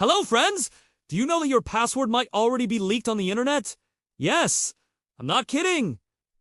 Hello, friends! Do you know that your password might already be leaked on the internet? Yes, I'm not kidding.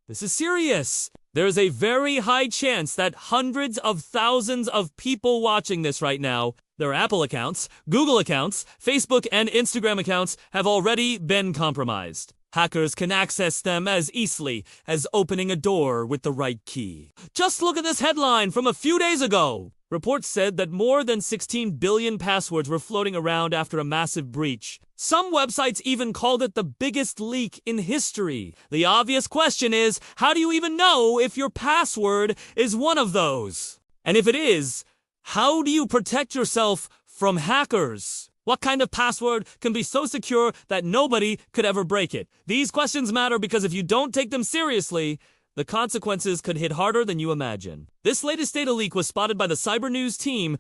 This is serious. There's a very high chance that hundreds of thousands of people watching this right now, their Apple accounts, Google accounts, Facebook and Instagram accounts have already been compromised. Hackers can access them as easily as opening a door with the right key. Just look at this headline from a few days ago. Reports said that more than 16 billion passwords were floating around after a massive breach. Some websites even called it the biggest leak in history. The obvious question is, how do you even know if your password is one of those? And if it is, how do you protect yourself from hackers? What kind of password can be so secure that nobody could ever break it? These questions matter because if you don't take them seriously, the consequences could hit harder than you imagine. This latest data leak was spotted by the cyber news team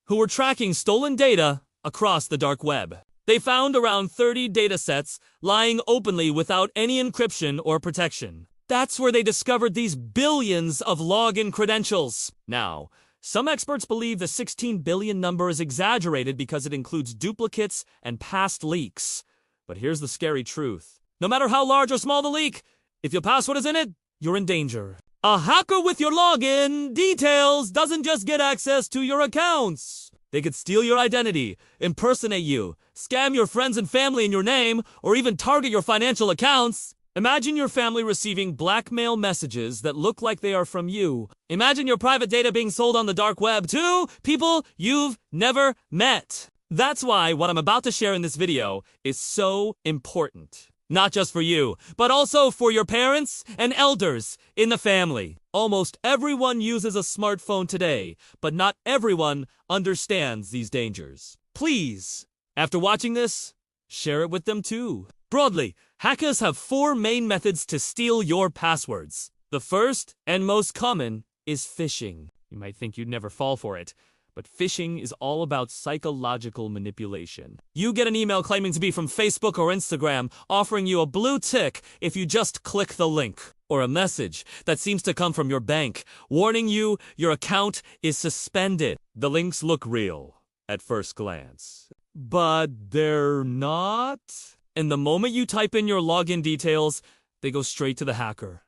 who were tracking stolen data across the dark web. They found around 30 data sets lying openly without any encryption or protection. That's where they discovered these billions of login credentials. Now, some experts believe the 16 billion number is exaggerated because it includes duplicates and past leaks. But here's the scary truth. No matter how large or small the leak, if your password is in it, you're in danger. A hacker with your login details doesn't just get access to your accounts. They could steal your identity, impersonate you, scam your friends and family in your name, or even target your financial accounts. Imagine your family receiving blackmail messages that look like they are from you. Imagine your private data being sold on the dark web to people you've never met. That's why what I'm about to share in this video is so important. Not just for you, but also for your parents and elders in the family. Almost everyone uses a smartphone today, but not everyone understands these dangers. Please, after watching this, share it with them too. Broadly, hackers have 4 main methods to steal your passwords. The first and most common is phishing. You might think you'd never fall for it, but phishing is all about psychological manipulation. You get an email claiming to be from Facebook or Instagram, offering you a blue tick if you just click the link. Or a message that seems to come from your bank, warning you your account is suspended. The links look real at first glance, but they're not. And the moment you type in your login details, they go straight to the hacker.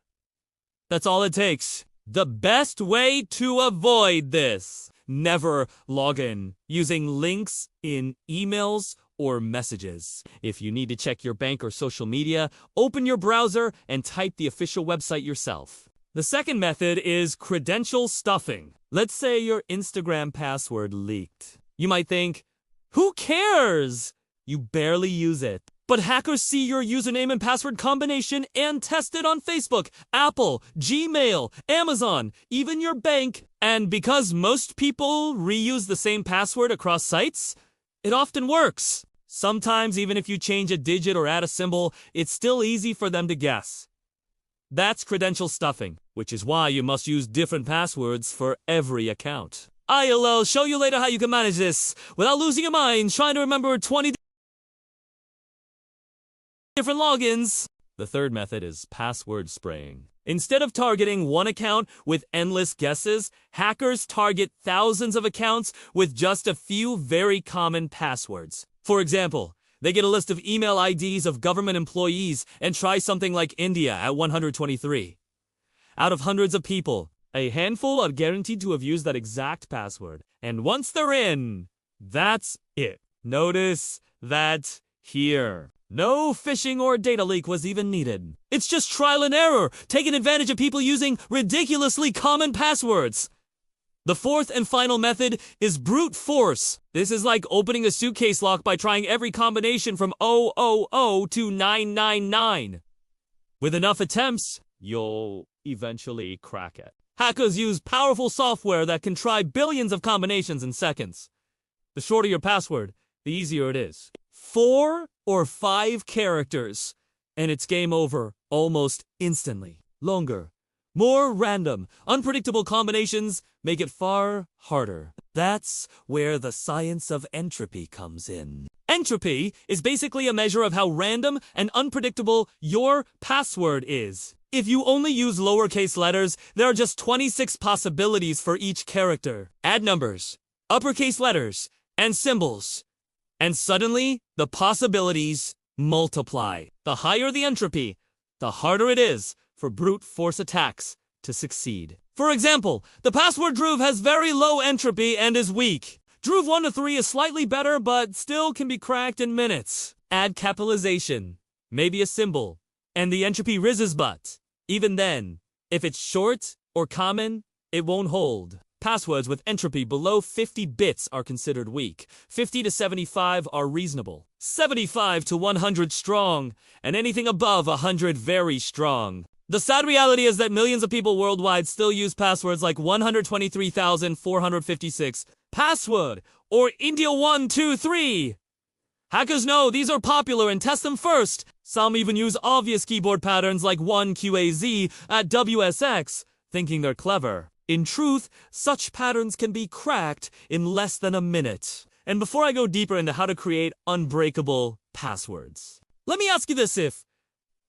That's all it takes. The best way to avoid this: never log in using links in emails or messages. If you need to check your bank or social media, open your browser and type the official website yourself. The second method is credential stuffing. Let's say your Instagram password leaked. You might think, who cares? You barely use it. But hackers see your username and password combination and test it on Facebook, Apple, Gmail, Amazon, even your bank. And because most people reuse the same password across sites, it often works. Sometimes even if you change a digit or add a symbol, it's still easy for them to guess. That's credential stuffing, which is why you must use different passwords for every account. I'll show you later how you can manage this without losing your mind trying to remember 20 different logins. The third method is password spraying. Instead of targeting one account with endless guesses, hackers target thousands of accounts with just a few very common passwords. For example, they get a list of email IDs of government employees and try something like India at 123. Out of hundreds of people, a handful are guaranteed to have used that exact password. And once they're in, that's it. Notice that here. No phishing or data leak was even needed. It's just trial and error, taking advantage of people using ridiculously common passwords. The fourth and final method is brute force. This is like opening a suitcase lock by trying every combination from 000 to 999. With enough attempts, you'll eventually crack it. Hackers use powerful software that can try billions of combinations in seconds. The shorter your password, the easier it is. 4 or 5 characters, and it's game over almost instantly. Longer, more random, unpredictable combinations make it far harder. That's where the science of entropy comes in. Entropy is basically a measure of how random and unpredictable your password is. If you only use lowercase letters, there are just 26 possibilities for each character. Add numbers, uppercase letters, and symbols, And suddenly, the possibilities multiply. The higher the entropy, the harder it is for brute force attacks to succeed. For example, the password Druve has very low entropy and is weak. Druve 1 to 3 is slightly better, but still can be cracked in minutes. Add capitalization, maybe a symbol, and the entropy rises, but even then, if it's short or common, it won't hold. Passwords with entropy below 50 bits are considered weak. 50 to 75 are reasonable. 75 to 100 strong, and anything above 100 very strong. The sad reality is that millions of people worldwide still use passwords like 123,456 password or India 123. Hackers know these are popular and test them first. Some even use obvious keyboard patterns like 1QAZ at WSX, thinking they're clever. In truth, such patterns can be cracked in less than a minute. And before I go deeper into how to create unbreakable passwords, let me ask you this: if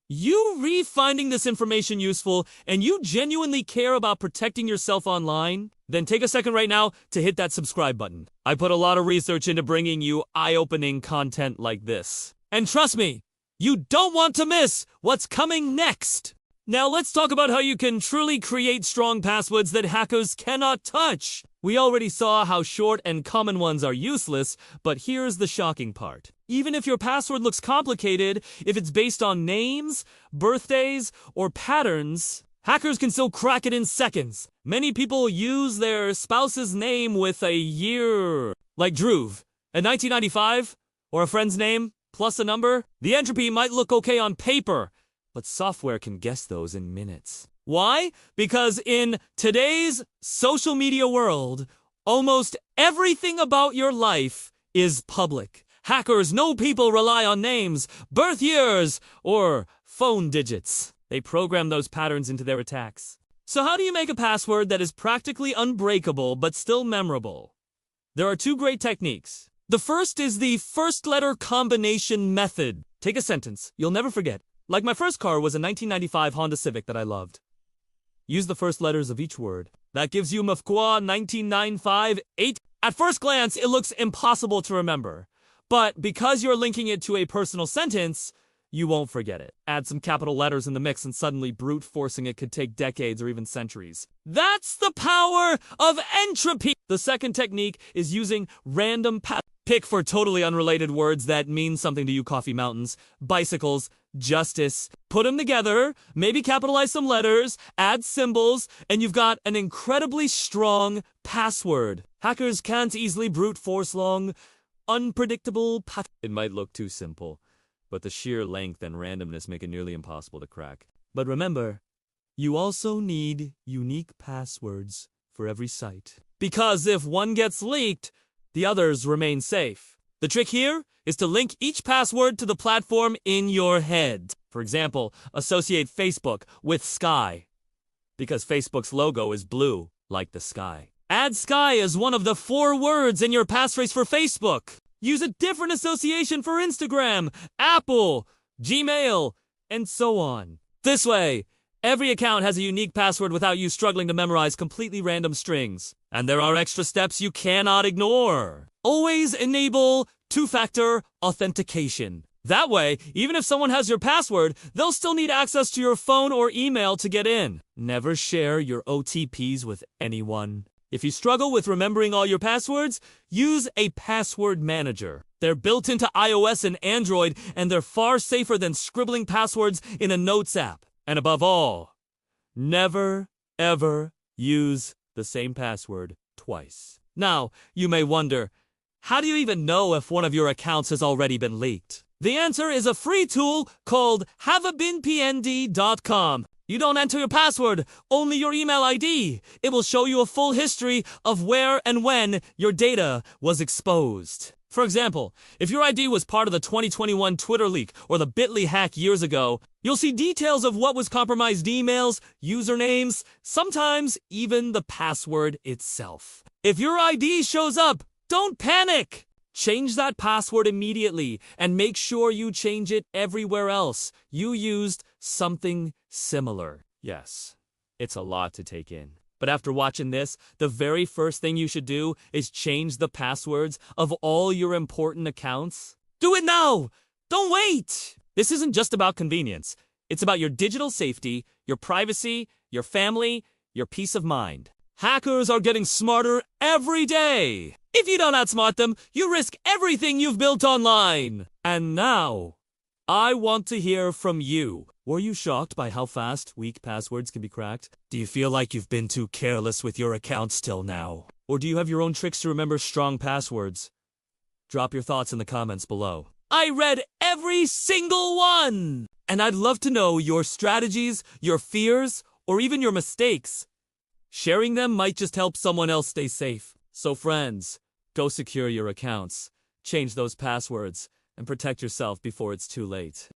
you finding this information useful and you genuinely care about protecting yourself online, then take a second right now to hit that subscribe button. I put a lot of research into bringing you eye-opening content like this. And trust me, you don't want to miss what's coming next. Now let's talk about how you can truly create strong passwords that hackers cannot touch. We already saw how short and common ones are useless, but here's the shocking part. Even if your password looks complicated, if it's based on names, birthdays, or patterns, hackers can still crack it in seconds. Many people use their spouse's name with a year, like Druve, in 1995, or a friend's name, plus a number. The entropy might look okay on paper, but software can guess those in minutes. Why? Because in today's social media world, almost everything about your life is public. Hackers know people rely on names, birth years, or phone digits. They program those patterns into their attacks. So how do you make a password that is practically unbreakable but still memorable? There are two great techniques. The first is the first letter combination method. Take a sentence you'll never forget. Like my first car was a 1995 Honda Civic that I loved. Use the first letters of each word. That gives you Mafqua 19958. At first glance, it looks impossible to remember. But because you're linking it to a personal sentence, you won't forget it. Add some capital letters in the mix and suddenly brute forcing it could take decades or even centuries. That's the power of entropy! The second technique is using random pick for totally unrelated words that mean something to you: coffee mountains, bicycles, justice. Put them together, maybe capitalize some letters, add symbols, and you've got an incredibly strong password. Hackers can't easily brute force long, unpredictable It might look too simple, but the sheer length and randomness make it nearly impossible to crack. But remember, you also need unique passwords for every site. Because if one gets leaked, the others remain safe. The trick here is to link each password to the platform in your head. For example, associate Facebook with sky, because Facebook's logo is blue, like the sky. Add sky as one of the 4 words in your passphrase for Facebook. Use a different association for Instagram, Apple, Gmail, and so on. This way, every account has a unique password without you struggling to memorize completely random strings. And there are extra steps you cannot ignore. Always enable two-factor authentication. That way, even if someone has your password, they'll still need access to your phone or email to get in. Never share your OTPs with anyone. If you struggle with remembering all your passwords, use a password manager. They're built into iOS and Android, and they're far safer than scribbling passwords in a notes app. And above all, never, ever use the same password twice. Now, you may wonder, how do you even know if one of your accounts has already been leaked? The answer is a free tool called HaveIBeenPwned.com. You don't enter your password, only your email ID. It will show you a full history of where and when your data was exposed. For example, if your ID was part of the 2021 Twitter leak or the Bitly hack years ago, you'll see details of what was compromised: emails, usernames, sometimes even the password itself. If your ID shows up, don't panic! Change that password immediately and make sure you change it everywhere else you used something similar. Yes, it's a lot to take in. But after watching this, the very first thing you should do is change the passwords of all your important accounts. Do it now! Don't wait! This isn't just about convenience. It's about your digital safety, your privacy, your family, your peace of mind. Hackers are getting smarter every day. If you don't outsmart them, you risk everything you've built online. And now, I want to hear from you. Were you shocked by how fast weak passwords can be cracked? Do you feel like you've been too careless with your accounts till now? Or do you have your own tricks to remember strong passwords? Drop your thoughts in the comments below. I read every single one! And I'd love to know your strategies, your fears, or even your mistakes. Sharing them might just help someone else stay safe. So friends, go secure your accounts, change those passwords, and protect yourself before it's too late.